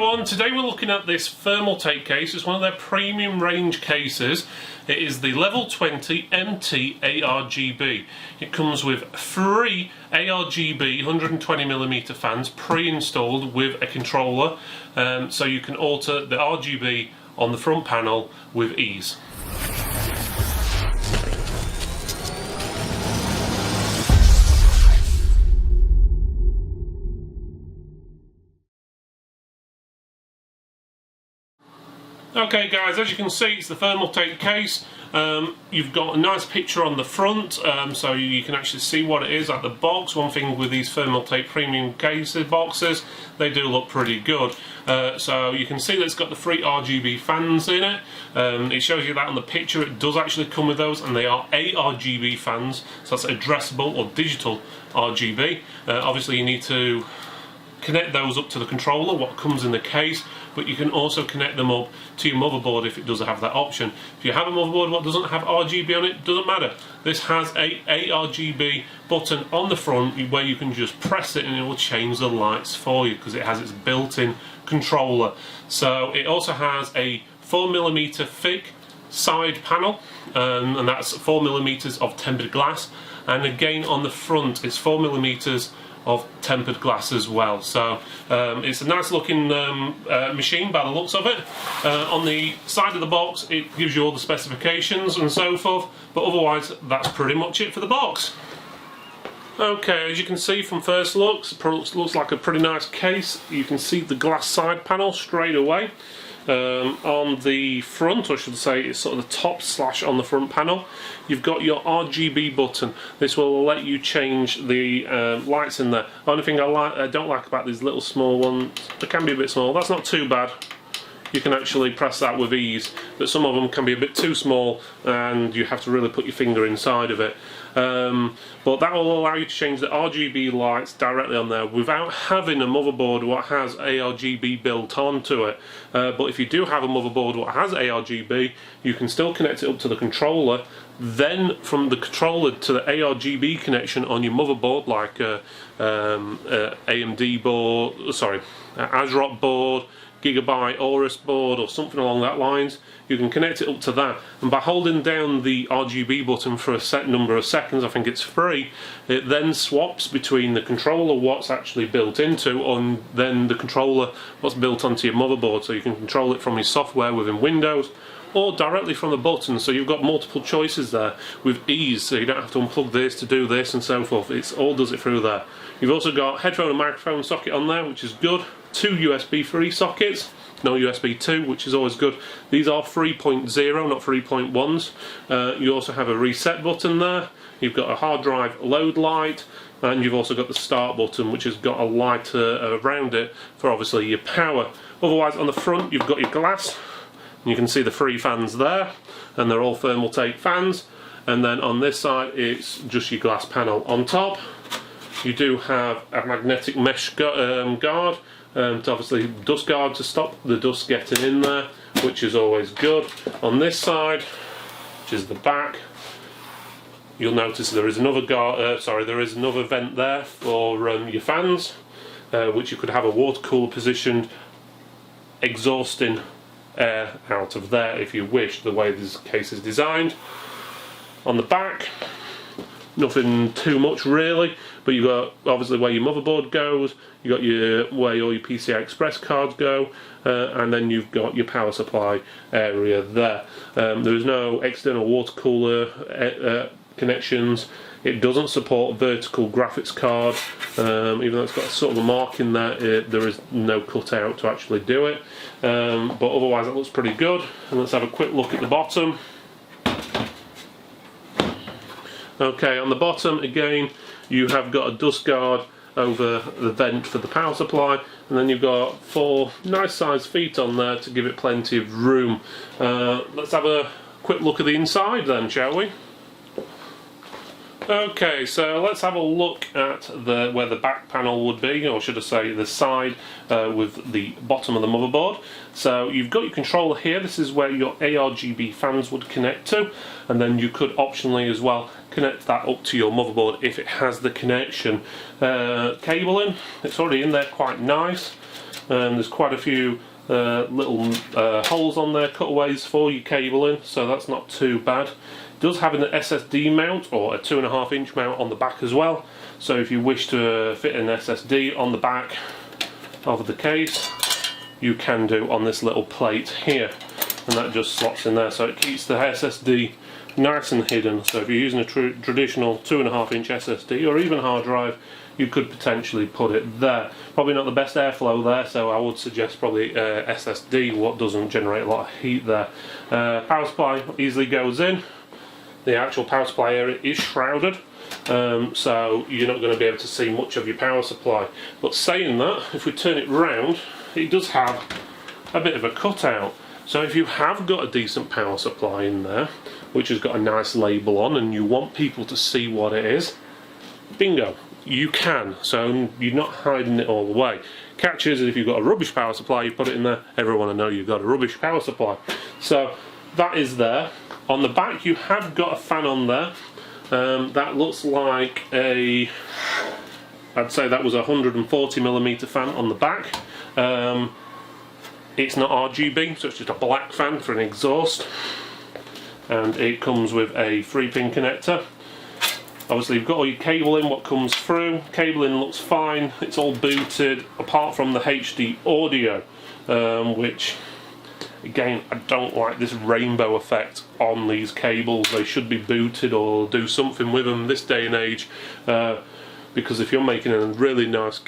everyone, today we're looking at this Thermaltake case. It's one of their premium range cases. It is the Level 20 MT ARGB. It comes with 3 ARGB 120mm fans pre-installed with a controller, so you can alter the RGB on the front panel with ease. Okay guys, as you can see, it's the Thermaltake case. You've got a nice picture on the front, so you can actually see what it is at the box. One thing with these Thermaltake premium cases boxes, they do look pretty good. So you can see that it's got the 3 RGB fans in it. It shows you that on the picture. It does actually come with those, and they are ARGB fans, so that's addressable or digital RGB. Obviously you need to connect those up to the controller, what comes in the case, but you can also connect them up to your motherboard if it does have that option. If you have a motherboard what doesn't have RGB on it, doesn't matter. This has a ARGB button on the front where you can just press it and it will change the lights for you because it has its built-in controller. So it also has a 4mm thick side panel, and that's 4mm of tempered glass, and again on the front it's 4mm of tempered glass as well. So it's a nice looking machine by the looks of it. On the side of the box it gives you all the specifications and so forth, but otherwise that's pretty much it for the box. Okay, as you can see from first looks, the product looks like a pretty nice case. You can see the glass side panel straight away. On the front, or should I say it's sort of the top slash on the front panel, you've got your RGB button. This will let you change the lights in there. The only thing I don't like about these little small ones, they can be a bit small. That's not too bad. You can actually press that with ease, but some of them can be a bit too small and you have to really put your finger inside of it. But that will allow you to change the RGB lights directly on there without having a motherboard what has ARGB built onto it. But if you do have a motherboard what has ARGB, you can still connect it up to the controller, then from the controller to the ARGB connection on your motherboard, like AMD board, sorry, ASRock board, Gigabyte Aorus board or something along that lines, you can connect it up to that, and by holding down the RGB button for a set number of seconds, I think it's 3, it then swaps between the controller what's actually built into and then the controller what's built onto your motherboard, so you can control it from your software within Windows or directly from the button, so you've got multiple choices there with ease, so you don't have to unplug this to do this and so forth. It all does it through there. You've also got headphone and microphone socket on there, which is good. 2 USB 3 sockets, no USB 2, which is always good. These are 3.0, not 3.1s. You also have a reset button there. You've got a hard drive load light, and you've also got the start button, which has got a light around it for obviously your power. Otherwise on the front you've got your glass, and you can see the 3 fans there, and they're all Thermaltake fans. And then on this side it's just your glass panel. On top you do have a magnetic mesh guard, to obviously dust guard to stop the dust getting in there, which is always good. On this side, which is the back, you'll notice there is another there is another vent there for your fans, which you could have a water cooler positioned, exhausting air out of there if you wish, the way this case is designed. On the back, nothing too much really, but you've got obviously where your motherboard goes, you've got where all your PCI Express cards go, and then you've got your power supply area there. There is no external water cooler connections. It doesn't support vertical graphics card, even though it's got sort of a mark in there, there is no cutout to actually do it. But otherwise it looks pretty good. And let's have a quick look at the bottom. Okay, on the bottom again you have got a dust guard over the vent for the power supply, and then you've got 4 nice sized feet on there to give it plenty of room. Let's have a quick look at the inside then, shall we? Okay, so let's have a look at where the back panel would be, or should I say the side with the bottom of the motherboard. So you've got your controller here. This is where your ARGB fans would connect to, and then you could optionally as well connect that up to your motherboard if it has the connection cable in. It's already in there quite nice. There's quite a few little holes on there, cutaways for your cabling, so that's not too bad. It does have an SSD mount, or a 2.5 inch mount on the back as well, so if you wish to fit an SSD on the back of the case, you can do on this little plate here, and that just slots in there, so it keeps the SSD nice and hidden. So if you're using a traditional 2.5 inch SSD or even hard drive, you could potentially put it there. Probably not the best airflow there, so I would suggest probably SSD, what doesn't generate a lot of heat there. Power supply easily goes in. The actual power supply area is shrouded, so you're not going to be able to see much of your power supply. But saying that, if we turn it round, it does have a bit of a cutout. So if you have got a decent power supply in there, which has got a nice label on, and you want people to see what it is, bingo, you can. So you're not hiding it all the way. Catch is if you've got a rubbish power supply, you put it in there, everyone will know you've got a rubbish power supply. So that is there. On the back you have got a fan on there. That looks like a, I'd say that was a 140mm fan on the back. It's not RGB, so it's just a black fan for an exhaust, and it comes with a 3-pin connector. Obviously you've got all your cabling, what comes through. Cabling looks fine, it's all booted apart from the HD audio, which again, I don't like this rainbow effect on these cables. They should be booted or do something with them this day and age, because if you're making a really nice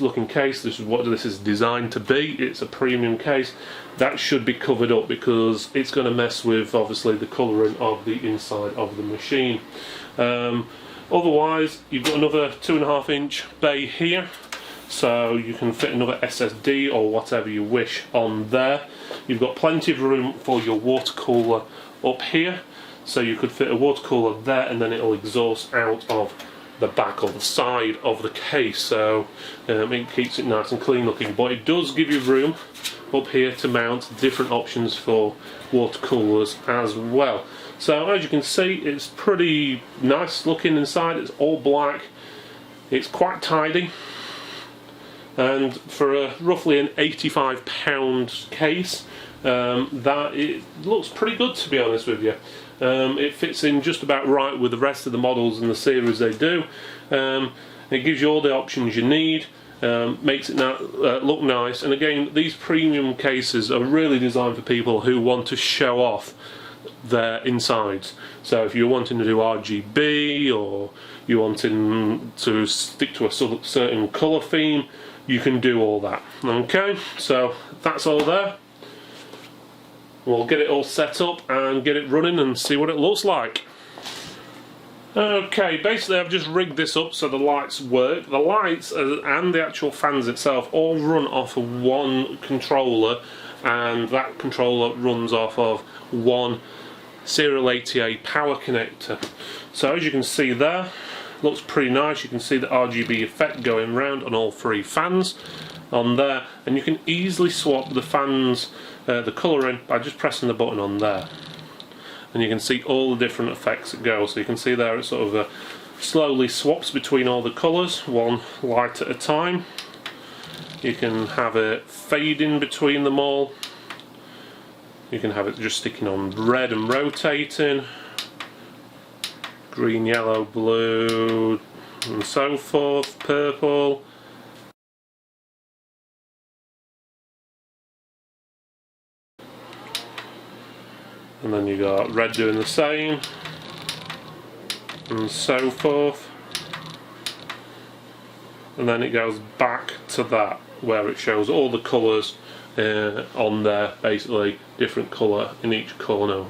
looking case, this is what this is designed to be, it's a premium case, that should be covered up, because it's going to mess with obviously the colouring of the inside of the machine. Otherwise you've got another 2.5 inch bay here, so you can fit another SSD or whatever you wish on there. You've got plenty of room for your water cooler up here, so you could fit a water cooler there, and then it'll exhaust out of the back or the side of the case, so it keeps it nice and clean looking. But it does give you room up here to mount different options for water coolers as well. So as you can see, it's pretty nice looking inside. It's all black, it's quite tidy, and for roughly an £85 case, that it looks pretty good, to be honest with you. It fits in just about right with the rest of the models in the series they do. It gives you all the options you need, makes it look nice, and again, these premium cases are really designed for people who want to show off their insides. So if you're wanting to do RGB, or you're wanting to stick to a certain colour theme, you can do all that. Okay, so that's all there. We'll get it all set up and get it running and see what it looks like. Okay, basically I've just rigged this up so the lights work. The lights and the actual fans itself all run off of one controller, and that controller runs off of one serial ATA power connector. So as you can see there, looks pretty nice. You can see the RGB effect going round on all 3 fans on there, and you can easily swap the fans, the colouring, by just pressing the button on there, and you can see all the different effects that go. So you can see there it sort of slowly swaps between all the colours, one light at a time. You can have it fade in between them all. You can have it just sticking on red and rotating, green, yellow, blue, and so forth, purple. And then you got red doing the same, and so forth. And then it goes back to that, where it shows all the colours on there, basically different colour in each corner,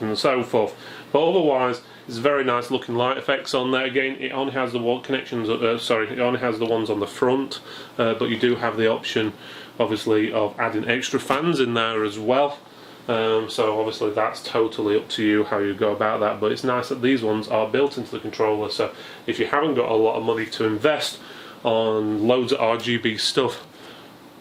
and so forth. But otherwise, it's very nice looking light effects on there. Again, it only has the wall connections. It only has the ones on the front, but you do have the option, obviously, of adding extra fans in there as well. So obviously that's totally up to you how you go about that, but it's nice that these ones are built into the controller, so if you haven't got a lot of money to invest on loads of RGB stuff,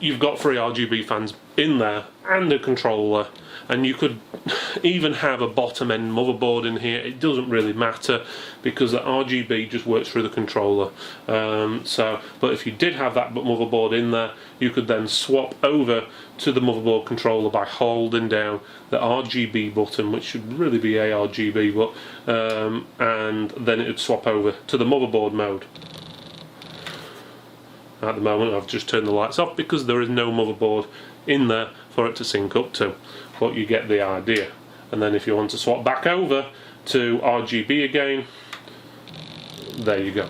you've got 3 RGB fans in there and a controller, and you could even have a bottom end motherboard in here. It doesn't really matter because the RGB just works through the controller. But if you did have that motherboard in there, you could then swap over to the motherboard controller by holding down the RGB button, which should really be ARGB, but and then it would swap over to the motherboard mode. At the moment I've just turned the lights off because there is no motherboard in there for it to sync up to, but you get the idea. And then if you want to swap back over to RGB again, there you go.